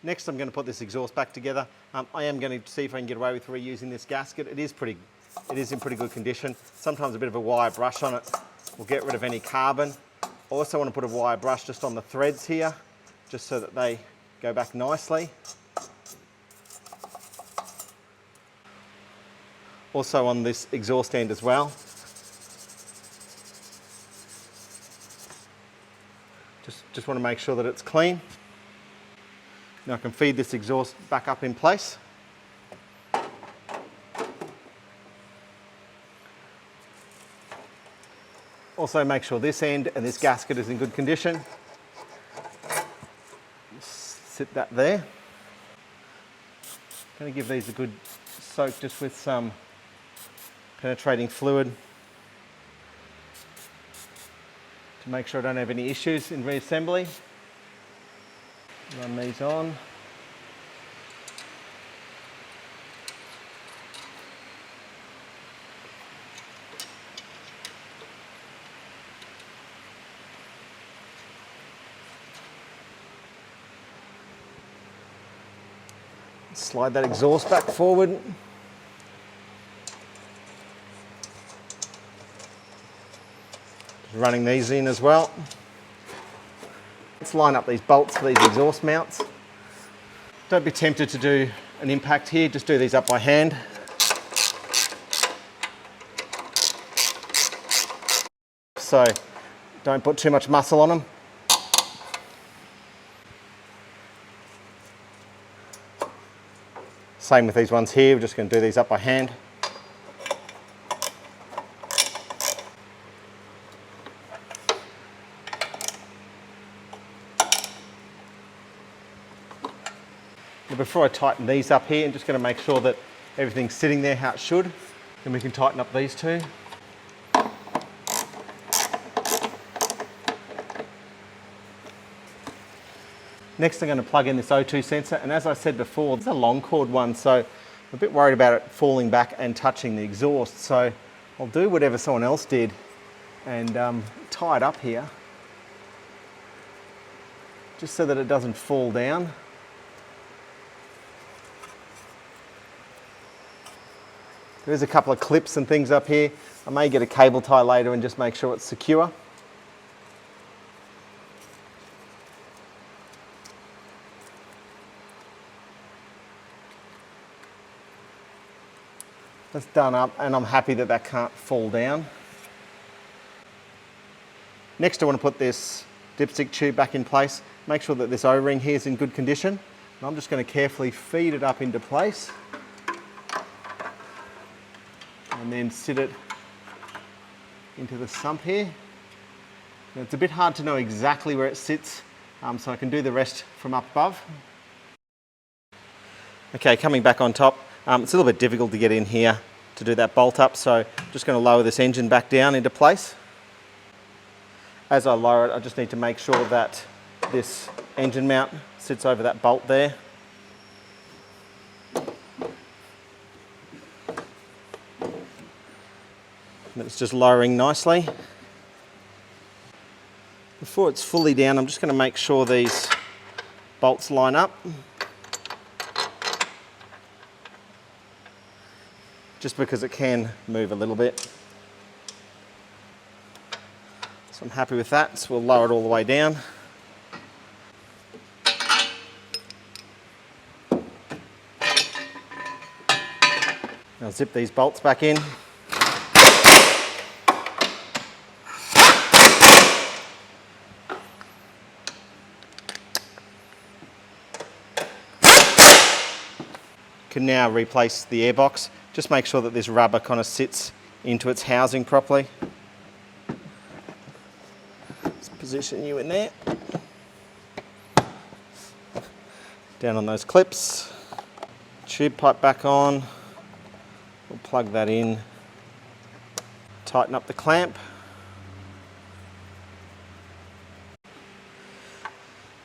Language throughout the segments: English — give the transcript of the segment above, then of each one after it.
Next, I'm going to put this exhaust back together. I am going to see if I can get away with reusing this gasket. It is in pretty good condition. Sometimes a bit of a wire brush on it will get rid of any carbon. I also want to put a wire brush just on the threads here, just so that they go back nicely. Also on this exhaust end as well. Just want to make sure that it's clean. Now I can feed this exhaust back up in place. Also make sure this end and this gasket is in good condition. Sit that there. Going to give these a good soak just with some penetrating fluid to make sure I don't have any issues in reassembly. Run these on. Slide that exhaust back forward. Running these in as well. Let's line up these bolts for these exhaust mounts. Don't be tempted to do an impact here, just do these up by hand. So don't put too much muscle on them. Same with these ones here, we're just going to do these up by hand. Now before I tighten these up here, I'm just going to make sure that everything's sitting there how it should. Then we can tighten up these two. Next, I'm going to plug in this O2 sensor, and as I said before, it's a long cord one, so I'm a bit worried about it falling back and touching the exhaust. So I'll do whatever someone else did and tie it up here, just so that it doesn't fall down. There's a couple of clips and things up here. I may get a cable tie later and just make sure it's secure. That's done up, and I'm happy that that can't fall down. Next, I want to put this dipstick tube back in place. Make sure that this O-ring here is in good condition. And I'm just going to carefully feed it up into place. And then sit it into the sump here. Now, it's a bit hard to know exactly where it sits, so I can do the rest from up above. Okay, coming back on top. It's a little bit difficult to get in here to do that bolt up, so I'm just going to lower this engine back down into place. As I lower it, I just need to make sure that this engine mount sits over that bolt there. And it's just lowering nicely. Before it's fully down, I'm just going to make sure these bolts line up. Just because it can move a little bit. So I'm happy with that, so we'll lower it all the way down. Now zip these bolts back in. Can now replace the airbox. Just make sure that this rubber kind of sits into its housing properly. Let's position you in there. Down on those clips. Tube pipe back on. We'll plug that in. Tighten up the clamp.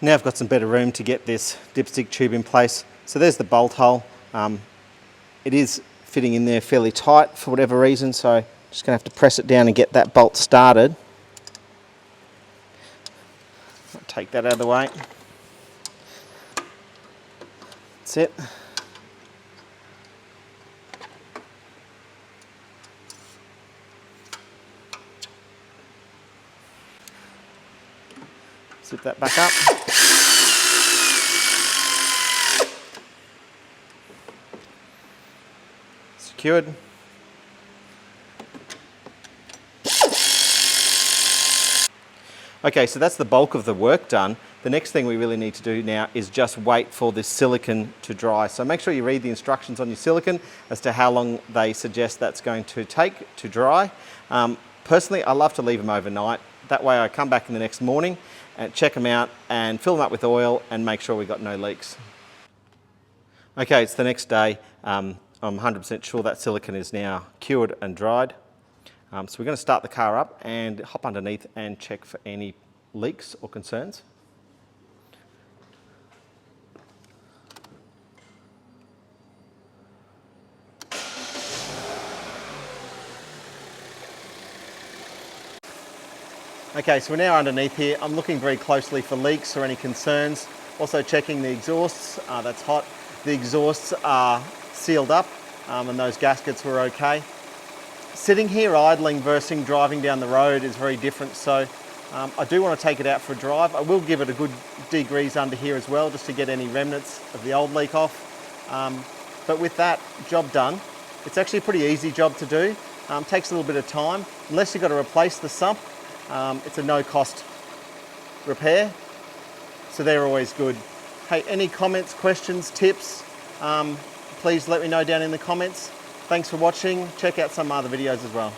Now I've got some better room to get this dipstick tube in place. So there's the bolt hole. It is fitting in there fairly tight for whatever reason, so I'm just going to have to press it down and get that bolt started. I'll take that out of the way. That's it. Zip that back up. Secured. Okay, so that's the bulk of the work done. The next thing we really need to do now is just wait for this silicone to dry. So make sure you read the instructions on your silicone as to how long they suggest that's going to take to dry. Personally, I love to leave them overnight. That way I come back in the next morning and check them out and fill them up with oil and make sure we've got no leaks. Okay, it's the next day. I'm 100% sure that silicone is now cured and dried. So we're going to start the car up and hop underneath and check for any leaks or concerns. Okay, so we're now underneath here. I'm looking very closely for leaks or any concerns. Also checking the exhausts, that's hot. The exhausts are sealed up and those gaskets were okay. Sitting here idling versus driving down the road is very different, so I do want to take it out for a drive. I will give it a good degrease under here as well, just to get any remnants of the old leak off. But with that job done, it's actually a pretty easy job to do. Takes a little bit of time. Unless you've got to replace the sump, it's a no-cost repair, so they're always good. Hey, any comments, questions, tips, please let me know down in the comments. Thanks for watching. Check out some other videos as well.